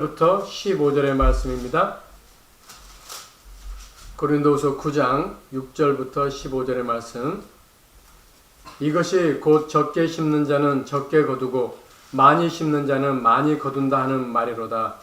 부터 15절의 말씀입니다. 고린도후서 9장 6절부터 15절의 말씀. 이것이 곧 적게 심는 자는 적게 거두고 많이 심는 자는 많이 거둔다 하는 말이로다.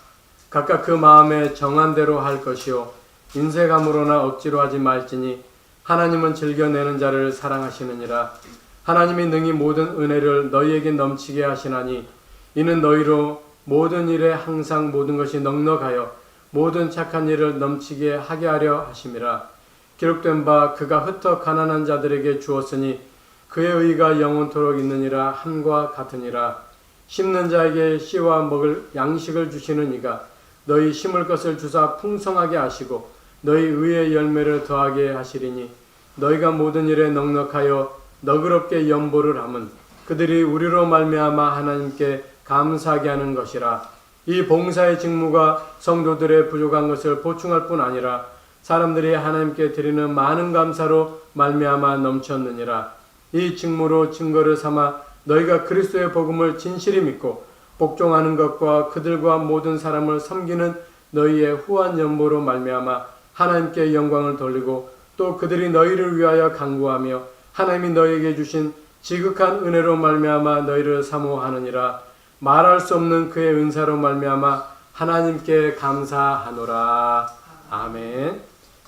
각각 그 마음에 정한 대로 할 것이요 인색함으로나 억지로 하지 말지니 하나님은 즐겨내는 자를 사랑하시느니라. 하나님이 능히 모든 은혜를 너희에게 넘치게 하시나니 이는 너희로 모든 일에 항상 모든 것이 넉넉하여 모든 착한 일을 넘치게 하게 하려 하심이라. 기록된 바 그가 흩어 가난한 자들에게 주었으니 그의 의가 영원토록 있느니라 함과 같으니라. 심는 자에게 씨와 먹을 양식을 주시는 이가 너희 심을 것을 주사 풍성하게 하시고 너희 의의 열매를 더하게 하시리니 너희가 모든 일에 넉넉하여 너그럽게 연보를 함은 그들이 우리로 말미암아 하나님께 감사하게 하는 것이라. 이 봉사의 직무가 성도들의 부족한 것을 보충할 뿐 아니라 사람들이 하나님께 드리는 많은 감사로 말미암아 넘쳤느니라. 이 직무로 증거를 삼아 너희가 그리스도의 복음을 진실히 믿고 복종하는 것과 그들과 모든 사람을 섬기는 너희의 후한 연보로 말미암아 하나님께 영광을 돌리고 또 그들이 너희를 위하여 간구하며 하나님이 너희에게 주신 지극한 은혜로 말미암아 너희를 사모하느니라. 말할 수 없는 그의 은사로 말미암아 하나님께 감사하노라. 아멘.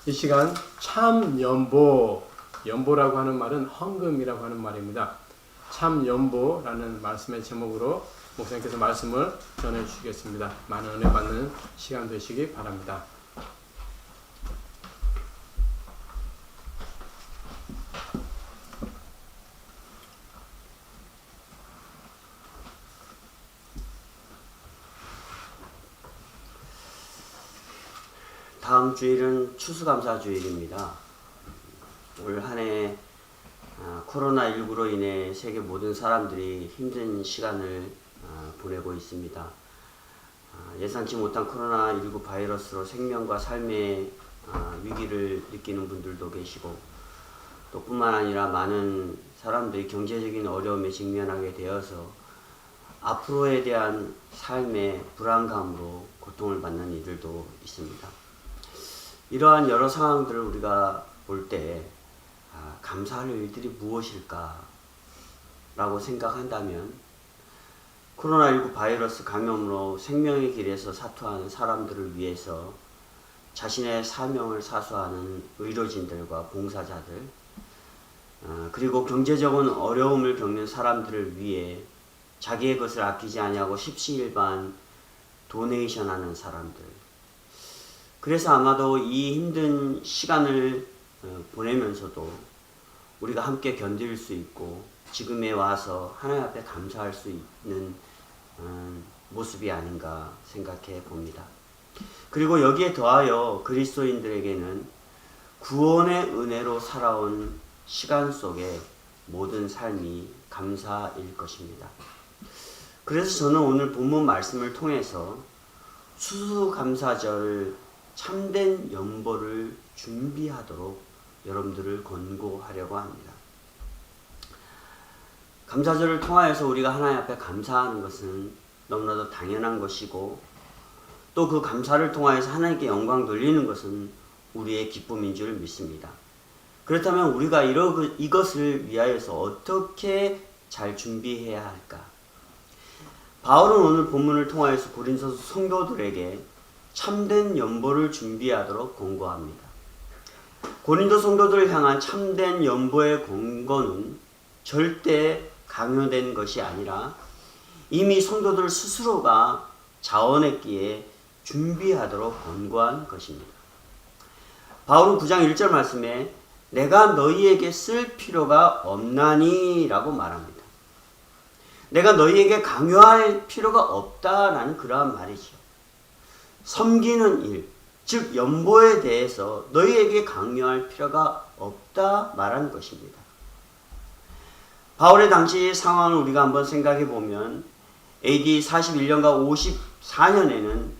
이 시간 참 연보라고 하는 말은 헌금이라고 하는 말입니다. 참 연보라는 말씀의 제목으로 목사님께서 말씀을 전해 주시겠습니다. 많은 은혜 받는 시간 되시기 바랍니다. 다음 주일은 추수감사주일입니다. 올 한 해 코로나19로 인해 세계 모든 사람들이 힘든 시간을 보내고 있습니다. 예상치 못한 코로나19 바이러스로 생명과 삶의 위기를 느끼는 분들도 계시고 또 뿐만 아니라 많은 사람들이 경제적인 어려움에 직면하게 되어서 앞으로에 대한 삶의 불안감으로 고통을 받는 이들도 있습니다. 이러한 여러 상황들을 우리가 볼 때 감사할 일들이 무엇일까 라고 생각한다면 코로나19 바이러스 감염으로 생명의 길에서 사투하는 사람들을 위해서 자신의 사명을 사수하는 의료진들과 봉사자들 그리고 경제적인 어려움을 겪는 사람들을 위해 자기의 것을 아끼지 아니하고 십시일반 도네이션하는 사람들 그래서 아마도 이 힘든 시간을 보내면서도 우리가 함께 견딜 수 있고 지금에 와서 하나님 앞에 감사할 수 있는 모습이 아닌가 생각해 봅니다. 그리고 여기에 더하여 그리스도인들에게는 구원의 은혜로 살아온 시간 속에 모든 삶이 감사일 것입니다. 그래서 저는 오늘 본문 말씀을 통해서 추수감사절 참된 연보를 준비하도록 여러분들을 권고하려고 합니다. 감사절을 통하여서 우리가 하나님 앞에 감사하는 것은 너무나도 당연한 것이고 또 그 감사를 통하여서 하나님께 영광 돌리는 것은 우리의 기쁨인 줄 믿습니다. 그렇다면 우리가 이것을 위하여서 어떻게 잘 준비해야 할까? 바울은 오늘 본문을 통하여서 고린도 성도들에게 참된 연보를 준비하도록 권고합니다. 고린도 성도들을 향한 참된 연보의 권고는 절대 강요된 것이 아니라 이미 성도들 스스로가 자원했기에 준비하도록 권고한 것입니다. 바울은 9장 1절 말씀에 내가 너희에게 쓸 필요가 없나니 라고 말합니다. 내가 너희에게 강요할 필요가 없다라는 그러한 말이죠. 섬기는 일, 즉 연보에 대해서 너희에게 강요할 필요가 없다 말하는 것입니다. 바울의 당시 상황을 우리가 한번 생각해 보면 AD 41년과 54년에는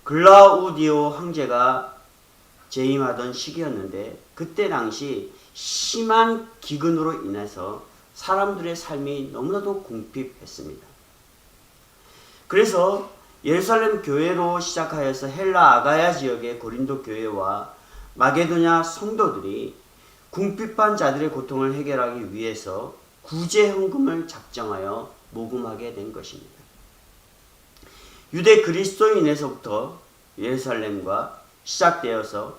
글라우디오 황제가 재임하던 시기였는데 그때 당시 심한 기근으로 인해서 사람들의 삶이 너무나도 궁핍했습니다. 그래서 예루살렘 교회로 시작하여서 헬라 아가야 지역의 고린도 교회와 마게도냐 성도들이 궁핍한 자들의 고통을 해결하기 위해서 구제 헌금을 작정하여 모금하게 된 것입니다. 유대 그리스도인에서부터 예루살렘과 시작되어서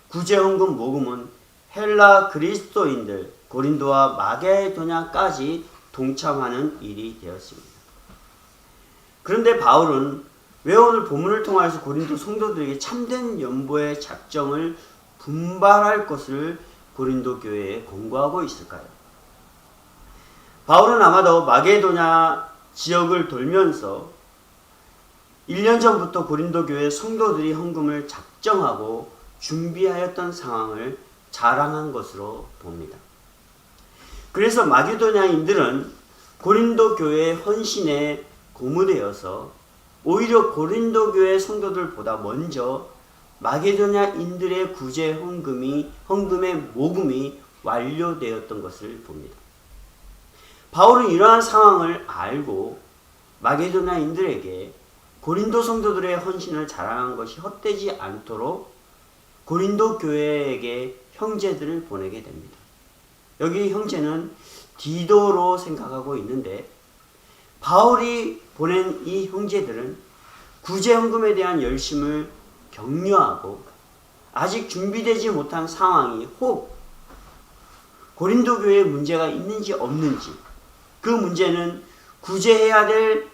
구제 헌금 모금은 헬라 그리스도인들 고린도와 마게도냐까지 동참하는 일이 되었습니다. 그런데 바울은 왜 오늘 본문을 통하여서 고린도 성도들에게 참된 연보의 작정을 분발할 것을 고린도 교회에 권고하고 있을까요? 바울은 아마도 마게도냐 지역을 돌면서 1년 전부터 고린도 교회 성도들이 헌금을 작정하고 준비하였던 상황을 자랑한 것으로 봅니다. 그래서 마게도냐인들은 고린도 교회의 헌신에 고무되어서 오히려 고린도 교회 성도들보다 먼저 마게도냐인들의 구제 헌금의 모금이 완료되었던 것을 봅니다. 바울은 이러한 상황을 알고 마게도냐인들에게 고린도 성도들의 헌신을 자랑한 것이 헛되지 않도록 고린도 교회에게 형제들을 보내게 됩니다. 여기 형제는 디도로 생각하고 있는데 바울이 보낸 이 형제들은 구제 헌금에 대한 열심을 격려하고 아직 준비되지 못한 상황이 혹 고린도 교회에 문제가 있는지 없는지, 그 문제는 구제해야 될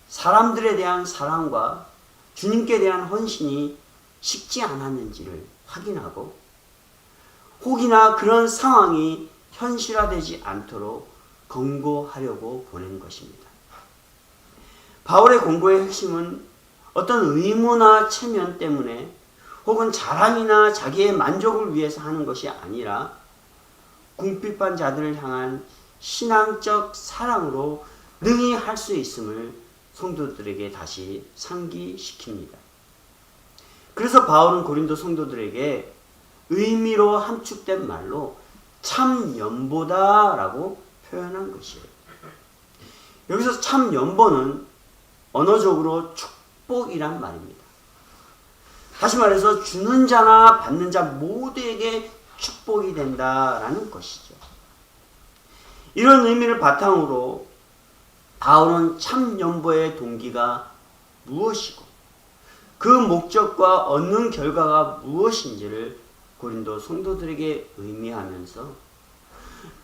사람들에 대한 사랑과 주님께 대한 헌신이 식지 않았는지를 확인하고 혹이나 그런 상황이 현실화되지 않도록 권고하려고 보낸 것입니다. 바울의 권고의 핵심은 어떤 의무나 체면 때문에 혹은 자랑이나 자기의 만족을 위해서 하는 것이 아니라 궁핍한 자들을 향한 신앙적 사랑으로 능히 할 수 있음을 성도들에게 다시 상기시킵니다. 그래서 바울은 고린도 성도들에게 의미로 함축된 말로 참 연보다라고 표현한 것이에요. 여기서 참 연보는 언어적으로 축복이란 말입니다. 다시 말해서 주는 자나 받는 자 모두에게 축복이 된다라는 것이죠. 이런 의미를 바탕으로 바울은 참 연보의 동기가 무엇이고 그 목적과 얻는 결과가 무엇인지를 고린도 성도들에게 의미하면서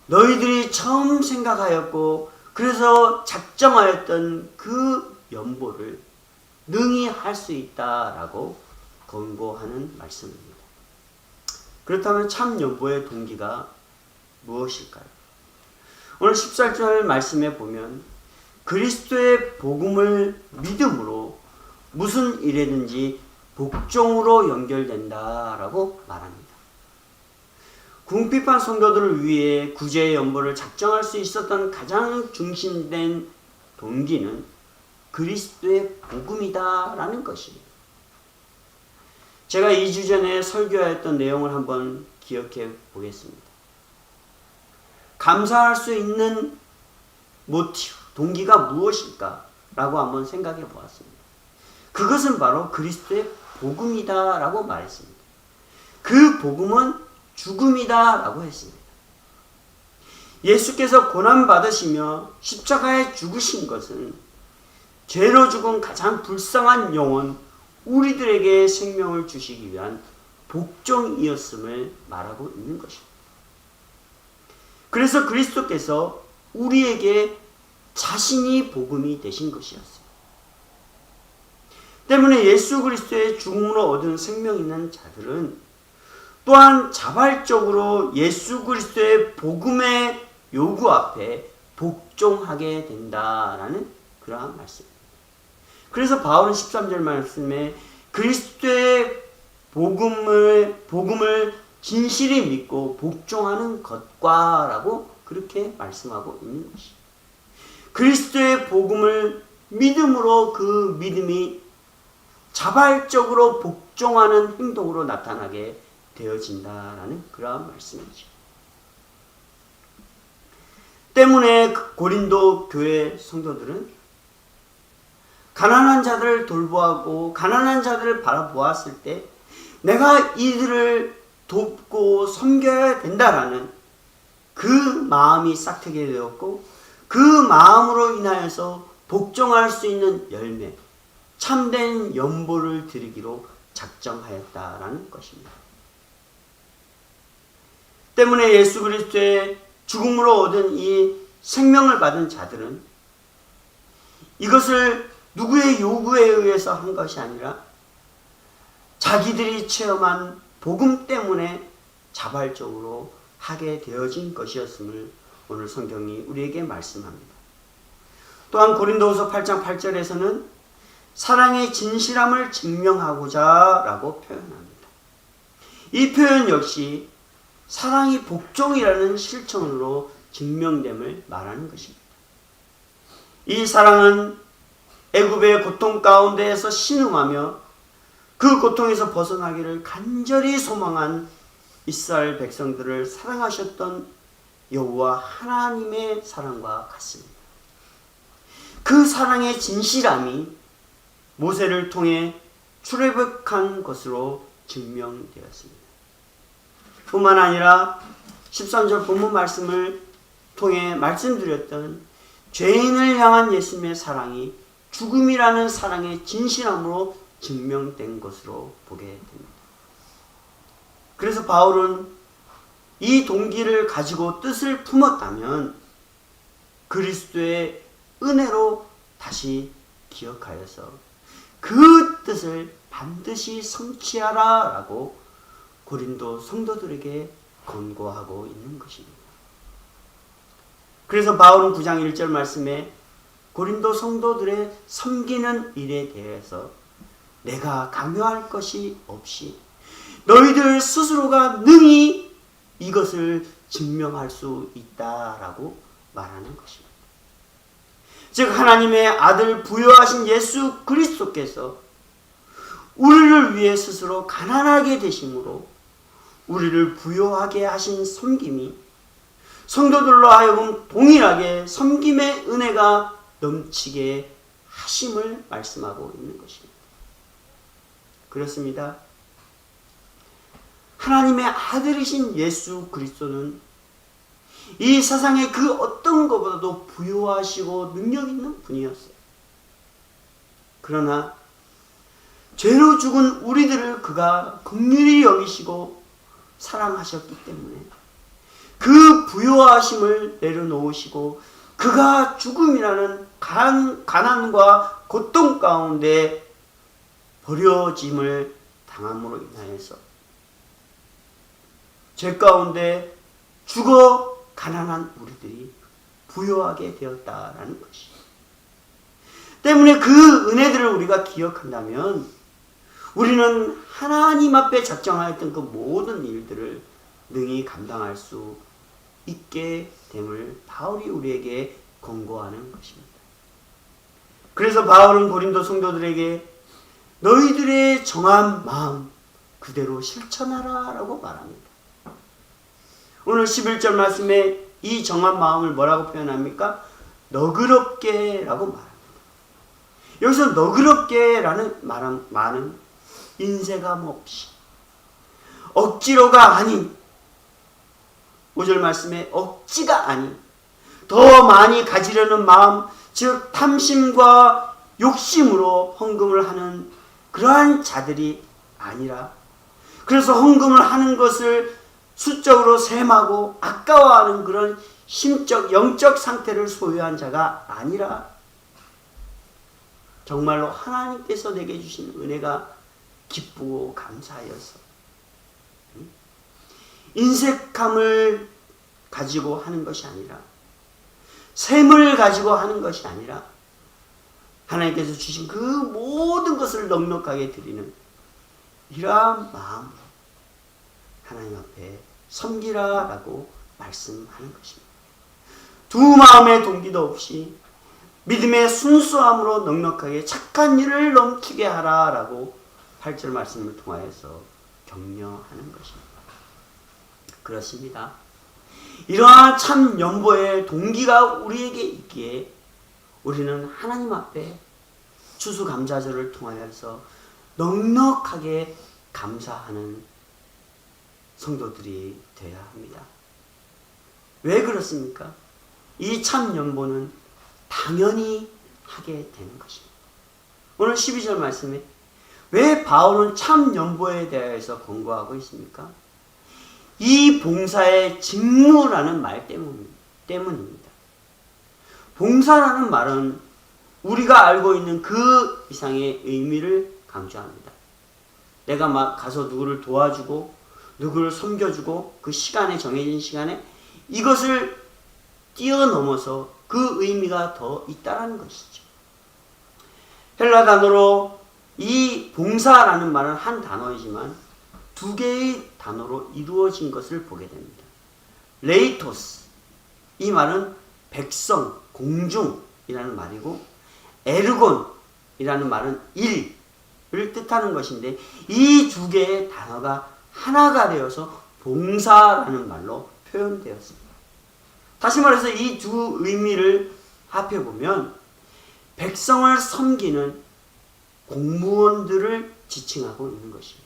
너희들이 처음 생각하였고 그래서 작정하였던 그 연보를 능히 할 수 있다라고 권고하는 말씀입니다. 그렇다면 참 연보의 동기가 무엇일까요? 오늘 14절 말씀에 보면 그리스도의 복음을 믿음으로 무슨 일에든지 복종으로 연결된다라고 말합니다. 궁핍한 성도들을 위해 구제의 연보를 작정할 수 있었던 가장 중심된 동기는 그리스도의 복음이다라는 것입니다. 제가 2주 전에 설교하였던 내용을 한번 기억해 보겠습니다. 감사할 수 있는 모티브, 동기가 무엇일까? 라고 한번 생각해 보았습니다. 그것은 바로 그리스도의 복음이다라고 말했습니다. 그 복음은 죽음이다라고 했습니다. 예수께서 고난받으시며 십자가에 죽으신 것은 죄로 죽은 가장 불쌍한 영혼, 우리들에게 생명을 주시기 위한 복종이었음을 말하고 있는 것입니다. 그래서 그리스도께서 우리에게 자신이 복음이 되신 것이었어요. 때문에 예수 그리스도의 죽음으로 얻은 생명 있는 자들은 또한 자발적으로 예수 그리스도의 복음의 요구 앞에 복종하게 된다라는 그러한 말씀입니다. 그래서 바울은 13절 말씀에 그리스도의 복음을 진실히 믿고 복종하는 것과 라고 그렇게 말씀하고 있는 것입니다. 그리스도의 복음을 믿음으로 그 믿음이 자발적으로 복종하는 행동으로 나타나게 되어진다라는 그러한 말씀이죠. 때문에 고린도 교회 성도들은 가난한 자들을 돌보고 가난한 자들을 바라보았을 때 내가 이들을 돕고 섬겨야 된다라는 그 마음이 싹트게 되었고, 그 마음으로 인하여서 복종할 수 있는 열매, 참된 연보를 드리기로 작정하였다라는 것입니다. 때문에 예수 그리스도의 죽음으로 얻은 이 생명을 받은 자들은 이것을 누구의 요구에 의해서 한 것이 아니라 자기들이 체험한 복음 때문에 자발적으로 하게 되어진 것이었음을 오늘 성경이 우리에게 말씀합니다. 또한 고린도후서 8장 8절에서는 사랑의 진실함을 증명하고자 라고 표현합니다. 이 표현 역시 사랑이 복종이라는 실천으로 증명됨을 말하는 것입니다. 이 사랑은 애굽의 고통 가운데에서 신음하며 그 고통에서 벗어나기를 간절히 소망한 이스라엘 백성들을 사랑하셨던 여호와 하나님의 사랑과 같습니다. 그 사랑의 진실함이 모세를 통해 출애굽한 것으로 증명되었습니다. 뿐만 아니라 13절 본문 말씀을 통해 말씀드렸던 죄인을 향한 예수님의 사랑이 죽음이라는 사랑의 진실함으로 증명된 것으로 보게 됩니다. 그래서 바울은 이 동기를 가지고 뜻을 품었다면 그리스도의 은혜로 다시 기억하여서 그 뜻을 반드시 성취하라 라고 고린도 성도들에게 권고하고 있는 것입니다. 그래서 바울은 9장 1절 말씀에 고린도 성도들의 섬기는 일에 대해서 내가 강요할 것이 없이 너희들 스스로가 능히 이것을 증명할 수 있다라고 말하는 것입니다. 즉 하나님의 아들 부여하신 예수 그리스도께서 우리를 위해 스스로 가난하게 되심으로 우리를 부여하게 하신 섬김이 성도들로 하여금 동일하게 섬김의 은혜가 넘치게 하심을 말씀하고 있는 것입니다. 그렇습니다. 하나님의 아들이신 예수 그리스도는 이 세상의 그 어떤 것보다도 부유하시고 능력 있는 분이었어요. 그러나 죄로 죽은 우리들을 그가 긍휼히 여기시고 사랑하셨기 때문에 그 부유하심을 내려놓으시고 그가 죽음이라는 가난과 고통 가운데 버려짐을 당함으로 인하여서 죄 가운데 죽어 가난한 우리들이 부유하게 되었다라는 것이. 때문에 그 은혜들을 우리가 기억한다면 우리는 하나님 앞에 작정하였던 그 모든 일들을 능히 감당할 수 있게 됨을 바울이 우리에게 권고하는 것입니다. 그래서 바울은 고린도 성도들에게 너희들의 정한 마음 그대로 실천하라 라고 말합니다. 오늘 11절 말씀에 이 정한 마음을 뭐라고 표현합니까? 너그럽게 라고 말합니다. 여기서 너그럽게 라는 말은 인색함 없이 억지로가 아닌 5절 말씀에 억지가 아닌 더 많이 가지려는 마음, 즉 탐심과 욕심으로 헌금을 하는 그러한 자들이 아니라, 그래서 헌금을 하는 것을 수적으로 셈하고 아까워하는 그런 심적, 영적 상태를 소유한 자가 아니라 정말로 하나님께서 내게 주신 은혜가 기쁘고 감사하여서 인색함을 가지고 하는 것이 아니라, 셈을 가지고 하는 것이 아니라 하나님께서 주신 그 모든 것을 넉넉하게 드리는 이러한 마음으로 하나님 앞에 섬기라라고 말씀하는 것입니다. 두 마음의 동기도 없이 믿음의 순수함으로 넉넉하게 착한 일을 넘치게 하라라고 8절 말씀을 통하여서 격려하는 것입니다. 그렇습니다. 이러한 참 연보의 동기가 우리에게 있기에 우리는 하나님 앞에 추수감사절을 통하여서 넉넉하게 감사하는 성도들이 되어야 합니다. 왜 그렇습니까? 이 참연보는 당연히 하게 되는 것입니다. 오늘 12절 말씀에 왜 바울은 참연보에 대해서 권고하고 있습니까? 이 봉사의 직무라는 말 때문입니다. 봉사라는 말은 우리가 알고 있는 그 이상의 의미를 강조합니다. 내가 막 가서 누구를 도와주고 누구를 섬겨주고 그 시간에 정해진 시간에 이것을 뛰어넘어서 그 의미가 더 있다는 것이죠. 헬라 단어로 이 봉사라는 말은 한 단어이지만 두 개의 단어로 이루어진 것을 보게 됩니다. 레이토스, 이 말은 백성, 공중이라는 말이고 에르곤이라는 말은 일을 뜻하는 것인데 이 두 개의 단어가 하나가 되어서 봉사라는 말로 표현되었습니다. 다시 말해서 이 두 의미를 합해보면 백성을 섬기는 공무원들을 지칭하고 있는 것입니다.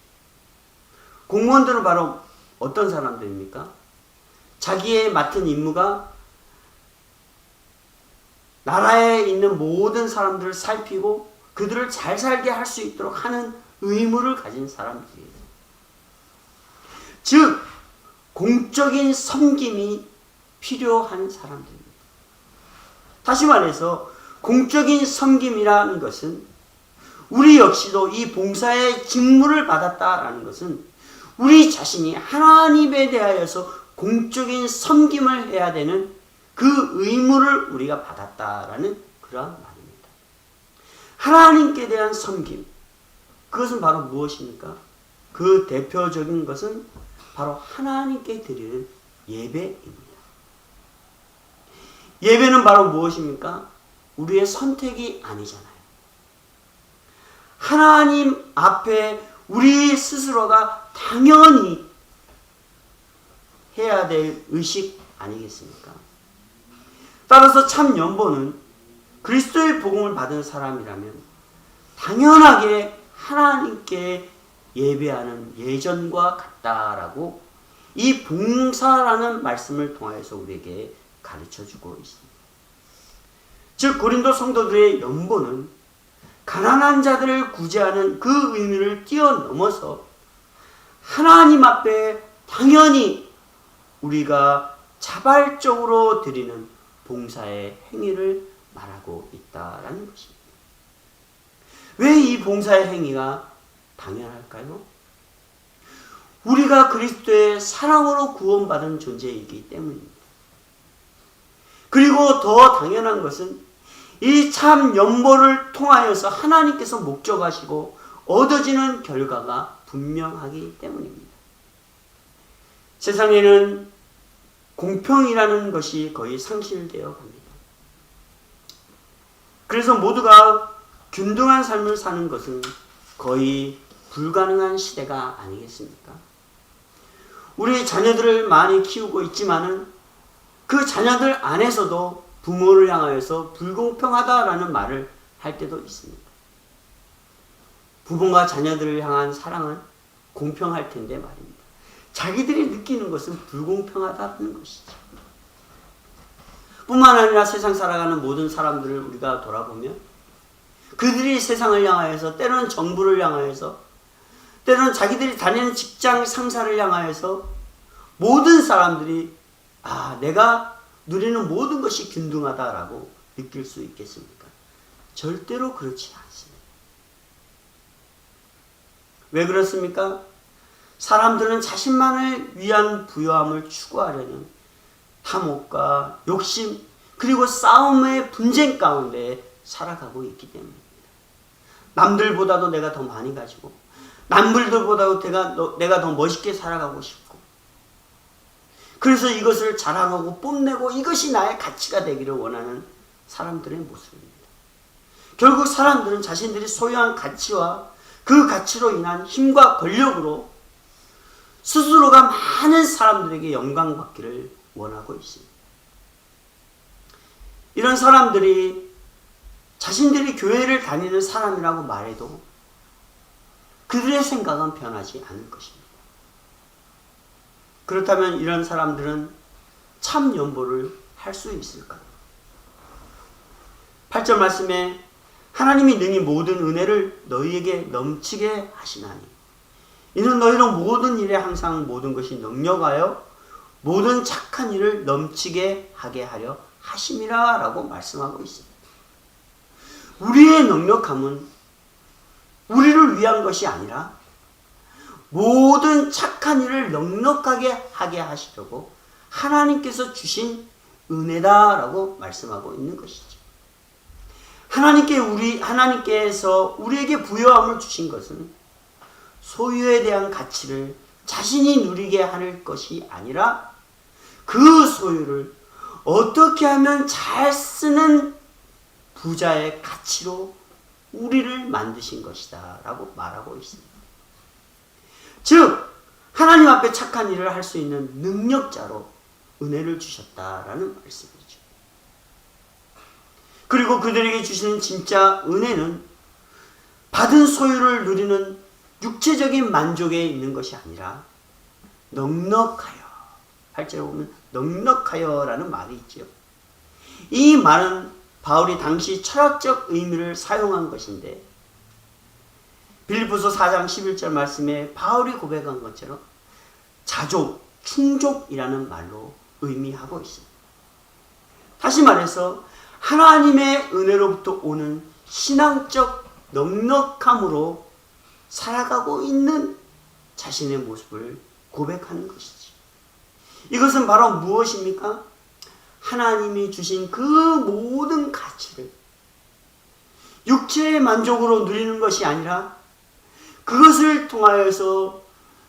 공무원들은 바로 어떤 사람들입니까? 자기의 맡은 임무가 나라에 있는 모든 사람들을 살피고 그들을 잘 살게 할 수 있도록 하는 의무를 가진 사람들이에요. 즉 공적인 섬김이 필요한 사람들입니다. 다시 말해서 공적인 섬김이라는 것은 우리 역시도 이 봉사의 직무를 받았다라는 것은 우리 자신이 하나님에 대하여서 공적인 섬김을 해야 되는 그 의무를 우리가 받았다라는 그러한 말입니다. 하나님께 대한 섬김, 그것은 바로 무엇입니까? 그 대표적인 것은 바로 하나님께 드리는 예배입니다. 예배는 바로 무엇입니까? 우리의 선택이 아니잖아요. 하나님 앞에 우리 스스로가 당연히 해야 될 의식 아니겠습니까? 따라서 참 연보는 그리스도의 복음을 받은 사람이라면 당연하게 하나님께 예배하는 예전과 같다라고 이 봉사라는 말씀을 통해서 우리에게 가르쳐주고 있습니다. 즉 고린도 성도들의 연보는 가난한 자들을 구제하는 그 의미를 뛰어넘어서 하나님 앞에 당연히 우리가 자발적으로 드리는 봉사의 행위를 말하고 있다라는 것입니다. 왜 이 봉사의 행위가 당연할까요? 우리가 그리스도의 사랑으로 구원받은 존재이기 때문입니다. 그리고 더 당연한 것은 이 참 연보를 통하여서 하나님께서 목적하시고 얻어지는 결과가 분명하기 때문입니다. 세상에는 공평이라는 것이 거의 상실되어 갑니다. 그래서 모두가 균등한 삶을 사는 것은 거의 불가능한 시대가 아니겠습니까? 우리 자녀들을 많이 키우고 있지만은 그 자녀들 안에서도 부모를 향하여서 불공평하다라는 말을 할 때도 있습니다. 부모가 자녀들을 향한 사랑은 공평할 텐데 말입니다. 자기들이 느끼는 것은 불공평하다는 것이죠. 뿐만 아니라 세상 살아가는 모든 사람들을 우리가 돌아보면 그들이 세상을 향하여서 때로는 정부를 향하여서 때로는 자기들이 다니는 직장 상사를 향하여서 모든 사람들이 내가 누리는 모든 것이 균등하다라고 느낄 수 있겠습니까? 절대로 그렇지 않습니다. 왜 그렇습니까? 사람들은 자신만을 위한 부요함을 추구하려는 탐욕과 욕심 그리고 싸움의 분쟁 가운데 살아가고 있기 때문입니다. 남들보다도 내가 더 많이 가지고 남들보다도 내가 더 멋있게 살아가고 싶고 그래서 이것을 자랑하고 뽐내고 이것이 나의 가치가 되기를 원하는 사람들의 모습입니다. 결국 사람들은 자신들이 소유한 가치와 그 가치로 인한 힘과 권력으로 스스로가 많은 사람들에게 영광받기를 원하고 있습니다. 이런 사람들이 자신들이 교회를 다니는 사람이라고 말해도 그들의 생각은 변하지 않을 것입니다. 그렇다면 이런 사람들은 참 연보를 할 수 있을까요? 8절 말씀에 하나님이 능히 모든 은혜를 너희에게 넘치게 하시나니 이는 너희로 모든 일에 항상 모든 것이 능력하여 모든 착한 일을 넘치게 하게 하려 하심이라 라고 말씀하고 있습니다. 우리의 넉넉함은 우리를 위한 것이 아니라 모든 착한 일을 넉넉하게 하게 하시려고 하나님께서 주신 은혜다라고 말씀하고 있는 것이죠. 하나님께서 우리에게 부여함을 주신 것은 소유에 대한 가치를 자신이 누리게 하는 것이 아니라 그 소유를 어떻게 하면 잘 쓰는 부자의 가치로 우리를 만드신 것이다 라고 말하고 있습니다. 즉 하나님 앞에 착한 일을 할 수 있는 능력자로 은혜를 주셨다라는 말씀이죠. 그리고 그들에게 주시는 진짜 은혜는 받은 소유를 누리는 육체적인 만족에 있는 것이 아니라 넉넉하여, 8절에 보면 넉넉하여 라는 말이 있죠. 이 말은 바울이 당시 철학적 의미를 사용한 것인데 빌립보서 4장 11절 말씀에 바울이 고백한 것처럼 자족, 충족이라는 말로 의미하고 있습니다. 다시 말해서 하나님의 은혜로부터 오는 신앙적 넉넉함으로 살아가고 있는 자신의 모습을 고백하는 것이지. 이것은 바로 무엇입니까? 하나님이 주신 그 모든 가치를 육체의 만족으로 누리는 것이 아니라 그것을 통하여서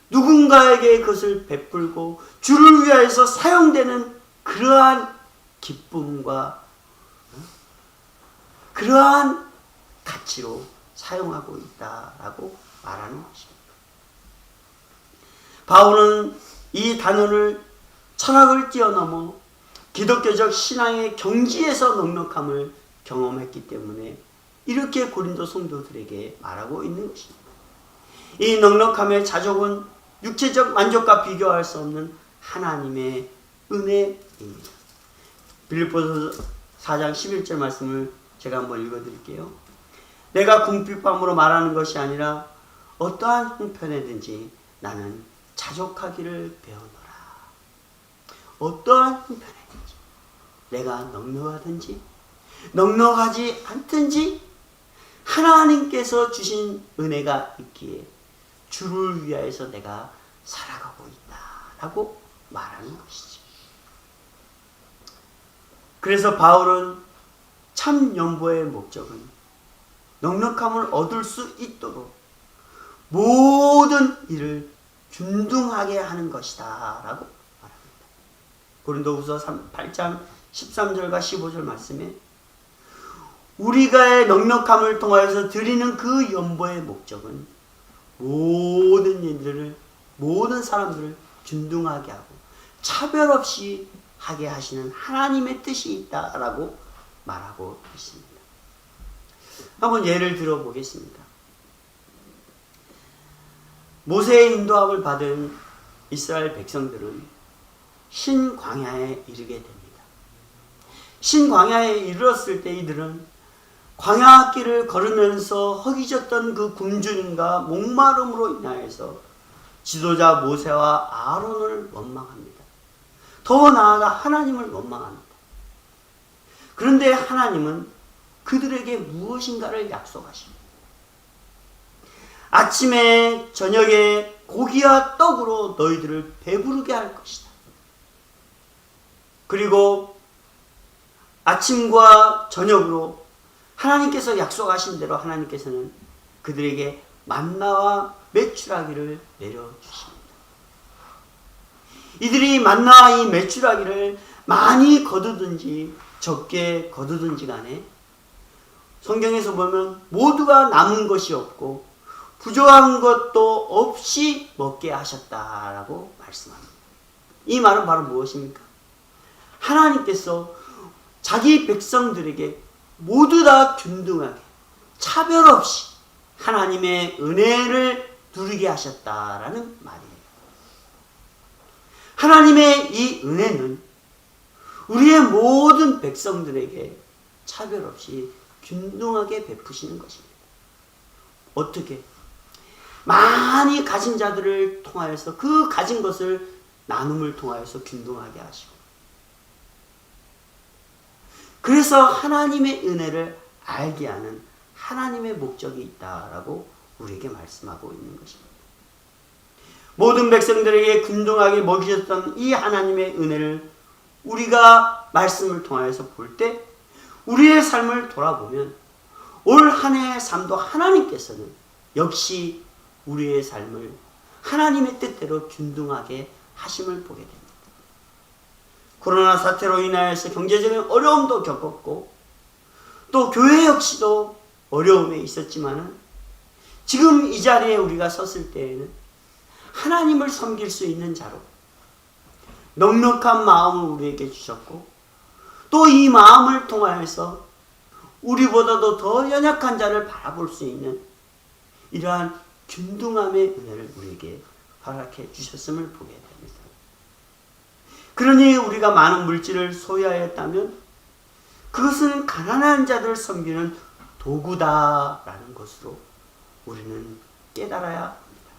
누군가에게 그것을 베풀고 주를 위하여서 사용되는 그러한 기쁨과 그러한 가치로 사용하고 있다라고 말하는 것입니다. 바울은 이 단어를 철학을 뛰어넘어 기독교적 신앙의 경지에서 넉넉함을 경험했기 때문에 이렇게 고린도 성도들에게 말하고 있는 것입니다. 이 넉넉함의 자족은 육체적 만족과 비교할 수 없는 하나님의 은혜입니다. 빌립보서 4장 11절 말씀을 제가 한번 읽어드릴게요. 내가 궁핍함으로 말하는 것이 아니라 어떠한 형편에든지 나는 자족하기를 배우노라. 어떠한 형편에든지 내가 넉넉하든지 넉넉하지 않든지 하나님께서 주신 은혜가 있기에 주를 위하여서 내가 살아가고 있다라고 말하는 것이죠. 그래서 바울은 참 연보의 목적은 넉넉함을 얻을 수 있도록 모든 일을 균등하게 하는 것이다 라고 말합니다. 고린도후서 8장 13절과 15절 말씀에 우리가의 넉넉함을 통하여서 드리는 그 연보의 목적은 모든 일들을 모든 사람들을 균등하게 하고 차별 없이 하게 하시는 하나님의 뜻이 있다라고 말하고 있습니다. 한번 예를 들어 보겠습니다. 모세의 인도함을 받은 이스라엘 백성들은 신광야에 이르게 됩니다. 신광야에 이르렀을 때 이들은 광야길을 걸으면서 허기졌던 그 굶주림과 목마름으로 인하여서 지도자 모세와 아론을 원망합니다. 더 나아가 하나님을 원망합니다. 그런데 하나님은 그들에게 무엇인가를 약속하십니다. 아침에 저녁에 고기와 떡으로 너희들을 배부르게 할 것이다. 그리고 아침과 저녁으로 하나님께서 약속하신 대로 하나님께서는 그들에게 만나와 메추라기를 내려주십니다. 이들이 만나와 이 메추라기를 많이 거두든지 적게 거두든지 간에 성경에서 보면 모두가 남은 것이 없고 부족한 것도 없이 먹게 하셨다라고 말씀합니다. 이 말은 바로 무엇입니까? 하나님께서 자기 백성들에게 모두 다 균등하게 차별 없이 하나님의 은혜를 누리게 하셨다라는 말이에요. 하나님의 이 은혜는 우리의 모든 백성들에게 차별 없이 균등하게 베푸시는 것입니다. 어떻게? 많이 가진 자들을 통하여서 그 가진 것을 나눔을 통하여서 균등하게 하시고, 그래서 하나님의 은혜를 알게 하는 하나님의 목적이 있다라고 우리에게 말씀하고 있는 것입니다. 모든 백성들에게 균등하게 먹이셨던 이 하나님의 은혜를 우리가 말씀을 통하여서 볼 때 우리의 삶을 돌아보면 올 한 해의 삶도 하나님께서는 역시 우리의 삶을 하나님의 뜻대로 균등하게 하심을 보게 됩니다. 코로나 사태로 인하여서 경제적인 어려움도 겪었고 또 교회 역시도 어려움에 있었지만은 지금 이 자리에 우리가 섰을 때에는 하나님을 섬길 수 있는 자로 넉넉한 마음을 우리에게 주셨고 또 이 마음을 통하여서 우리보다도 더 연약한 자를 바라볼 수 있는 이러한 균등함의 은혜를 우리에게 허락해 주셨음을 보게 됩니다. 그러니 우리가 많은 물질을 소유하였다면 그것은 가난한 자들을 섬기는 도구다라는 것으로 우리는 깨달아야 합니다.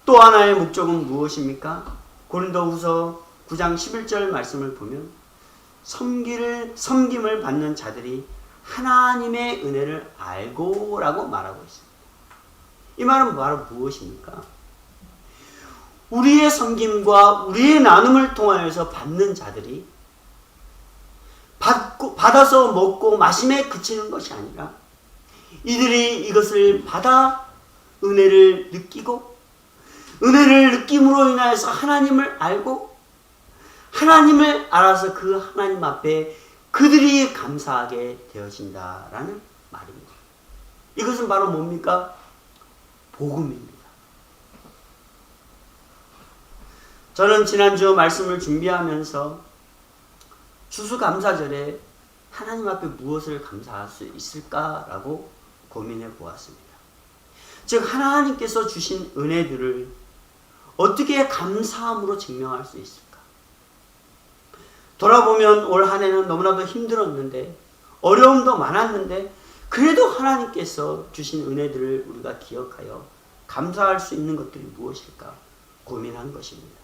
또 하나의 목적은 무엇입니까? 고린도후서 9장 11절 말씀을 보면 섬김을 받는 자들이 하나님의 은혜를 알고라고 말하고 있습니다. 이 말은 바로 무엇입니까? 우리의 섬김과 우리의 나눔을 통하여서 받는 자들이 받아서 먹고 마심에 그치는 것이 아니라 이들이 이것을 받아 은혜를 느끼고 은혜를 느낌으로 인하여서 하나님을 알고 하나님을 알아서 그 하나님 앞에 그들이 감사하게 되어진다라는 말입니다. 이것은 바로 뭡니까? 복음입니다. 저는 지난주 말씀을 준비하면서 추수감사절에 하나님 앞에 무엇을 감사할 수 있을까라고 고민해 보았습니다. 즉 하나님께서 주신 은혜들을 어떻게 감사함으로 증명할 수 있을까? 돌아보면 올 한 해는 너무나도 힘들었는데 어려움도 많았는데 그래도 하나님께서 주신 은혜들을 우리가 기억하여 감사할 수 있는 것들이 무엇일까 고민한 것입니다.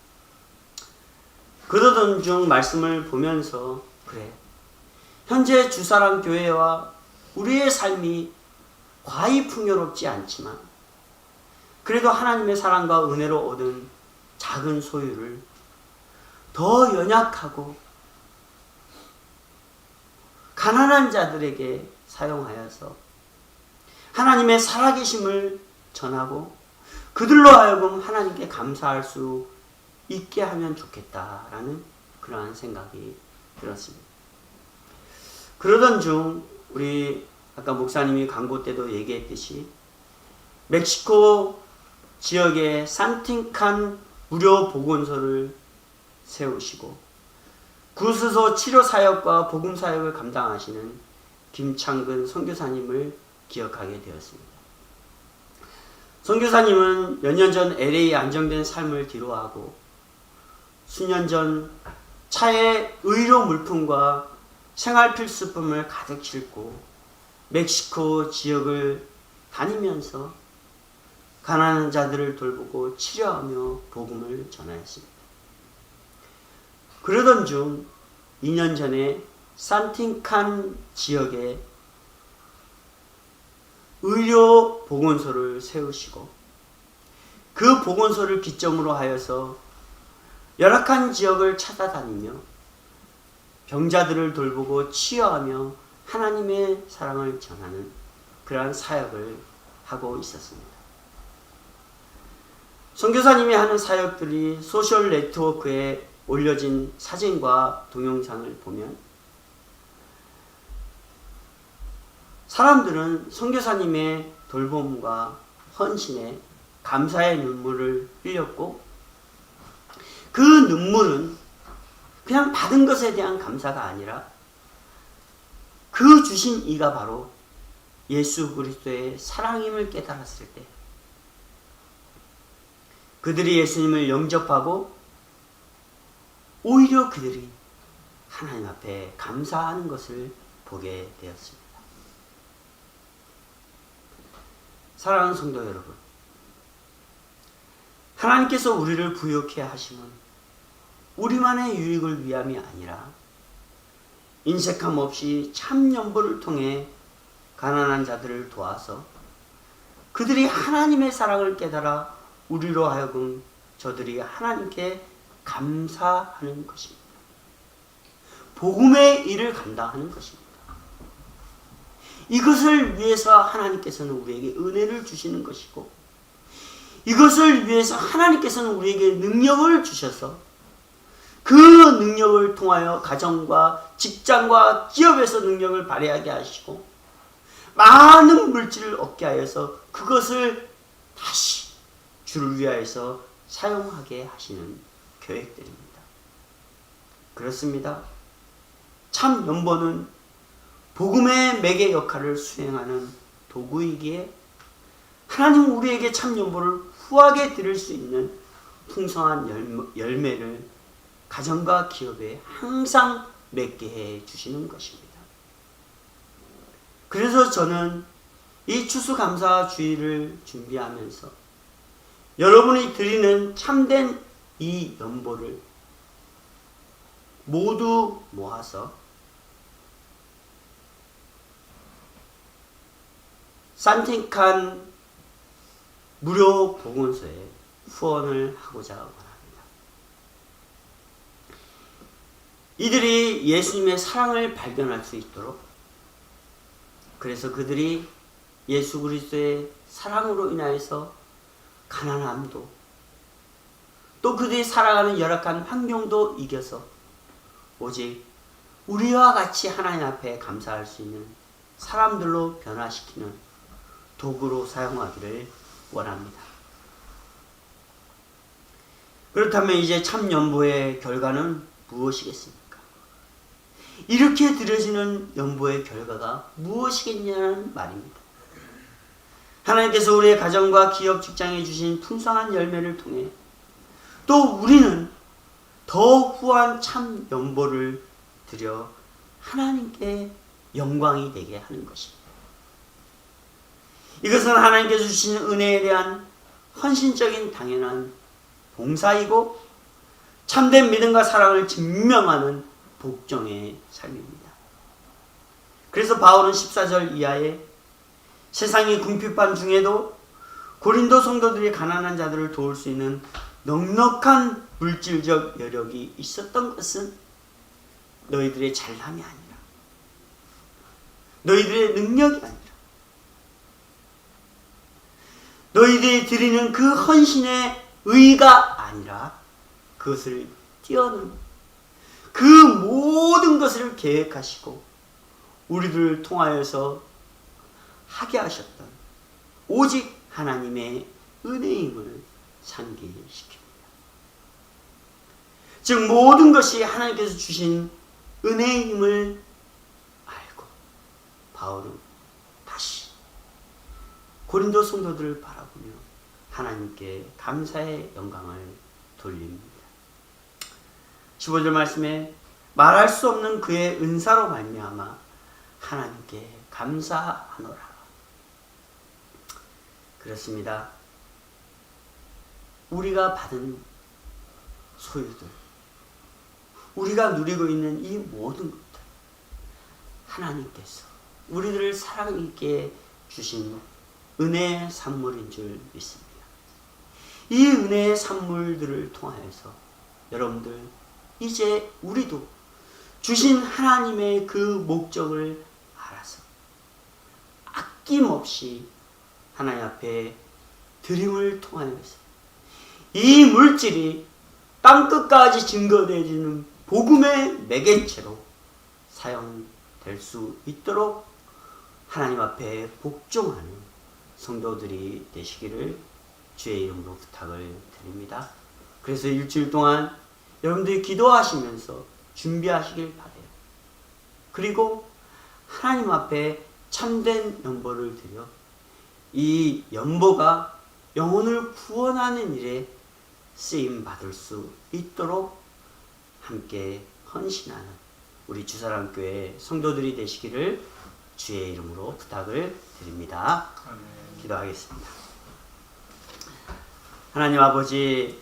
그러던 중 말씀을 보면서 그래, 현재 주사랑 교회와 우리의 삶이 과히 풍요롭지 않지만 그래도 하나님의 사랑과 은혜로 얻은 작은 소유를 더 연약하고 가난한 자들에게 사용하여서 하나님의 살아계심을 전하고 그들로 하여금 하나님께 감사할 수 있게 하면 좋겠다라는 그러한 생각이 들었습니다. 그러던 중 우리 아까 목사님이 광고 때도 얘기했듯이 멕시코 지역에 산틴칸 무료 보건소를 세우시고 구스소 치료사역과 복음사역을 감당하시는 김창근 선교사님을 기억하게 되었습니다. 선교사님은 몇 년 전 LA 안정된 삶을 뒤로하고 수년 전 차에 의료 물품과 생활 필수품을 가득 싣고 멕시코 지역을 다니면서 가난한 자들을 돌보고 치료하며 복음을 전하였습니다. 그러던 중 2년 전에 산틴칸 지역에 의료 보건소를 세우시고 그 보건소를 기점으로 하여서 열악한 지역을 찾아다니며 병자들을 돌보고 치유하며 하나님의 사랑을 전하는 그러한 사역을 하고 있었습니다. 선교사님이 하는 사역들이 소셜 네트워크에 올려진 사진과 동영상을 보면 사람들은 선교사님의 돌봄과 헌신에 감사의 눈물을 흘렸고 그 눈물은 그냥 받은 것에 대한 감사가 아니라 그 주신 이가 바로 예수 그리스도의 사랑임을 깨달았을 때 그들이 예수님을 영접하고 오히려 그들이 하나님 앞에 감사하는 것을 보게 되었습니다. 사랑하는 성도 여러분, 하나님께서 우리를 부욕해 하심은 우리만의 유익을 위함이 아니라 인색함 없이 참 연보를 통해 가난한 자들을 도와서 그들이 하나님의 사랑을 깨달아 우리로 하여금 저들이 하나님께 감사하는 것입니다. 복음의 일을 감당하는 것입니다. 이것을 위해서 하나님께서는 우리에게 은혜를 주시는 것이고, 이것을 위해서 하나님께서는 우리에게 능력을 주셔서 그 능력을 통하여 가정과 직장과 기업에서 능력을 발휘하게 하시고 많은 물질을 얻게 하여서 그것을 다시 주를 위하여서 사용하게 하시는 계획들입니다. 그렇습니다. 참 연보는 복음의 매개 역할을 수행하는 도구이기에 하나님은 우리에게 참 연보를 후하게 드릴 수 있는 풍성한 열매를 가정과 기업에 항상 맺게 해 주시는 것입니다. 그래서 저는 이 추수감사주의를 준비하면서 여러분이 드리는 참된 이 연보를 모두 모아서 산틴칸 무료 복원소에 후원을 하고자 원합니다. 이들이 예수님의 사랑을 발견할 수 있도록, 그래서 그들이 예수 그리스도의 사랑으로 인하여서 가난함도 또 그들이 살아가는 열악한 환경도 이겨서 오직 우리와 같이 하나님 앞에 감사할 수 있는 사람들로 변화시키는 도구로 사용하기를 원합니다. 그렇다면 이제 참 연보의 결과는 무엇이겠습니까? 이렇게 드려지는 연보의 결과가 무엇이겠냐는 말입니다. 하나님께서 우리의 가정과 기업, 직장에 주신 풍성한 열매를 통해 또 우리는 더 후한 참 연보를 드려 하나님께 영광이 되게 하는 것입니다. 이것은 하나님께서 주신 은혜에 대한 헌신적인 당연한 봉사이고 참된 믿음과 사랑을 증명하는 복종의 삶입니다. 그래서 바울은 14절 이하에 세상이 궁핍한 중에도 고린도 성도들이 가난한 자들을 도울 수 있는 넉넉한 물질적 여력이 있었던 것은 너희들의 잘남이 아니라, 너희들의 능력이 아니라, 너희들이 드리는 그 헌신의 의가 아니라 그것을 뛰어넘는 그 모든 것을 계획하시고 우리들을 통하여서 하게 하셨던 오직 하나님의 은혜임을 상기시킵니다. 즉 모든 것이 하나님께서 주신 은혜임을 알고 바울은 다시 고린도 성도들을 바라보며 하나님께 감사의 영광을 돌립니다. 15절 말씀에 말할 수 없는 그의 은사로 말미암아 하나님께 감사하노라. 그렇습니다. 우리가 받은 소유들, 우리가 누리고 있는 이 모든 것들, 하나님께서 우리들을 사랑 있게 주신 은혜의 산물인 줄 믿습니다. 이 은혜의 산물들을 통하여서 여러분들 이제 우리도 주신 하나님의 그 목적을 알아서 아낌없이 하나님 앞에 드림을 통하여서 이 물질이 땅끝까지 증거되어지는 복음의 매개체로 사용될 수 있도록 하나님 앞에 복종하는 성도들이 되시기를 주의 이름으로 부탁을 드립니다. 그래서 일주일 동안 여러분들이 기도하시면서 준비하시길 바라요. 그리고 하나님 앞에 참된 연보를 드려 이 연보가 영혼을 구원하는 일에 쓰임 받을 수 있도록 함께 헌신하는 우리 주사랑교회 성도들이 되시기를 주의 이름으로 부탁을 드립니다. 기도하겠습니다. 하나님 아버지,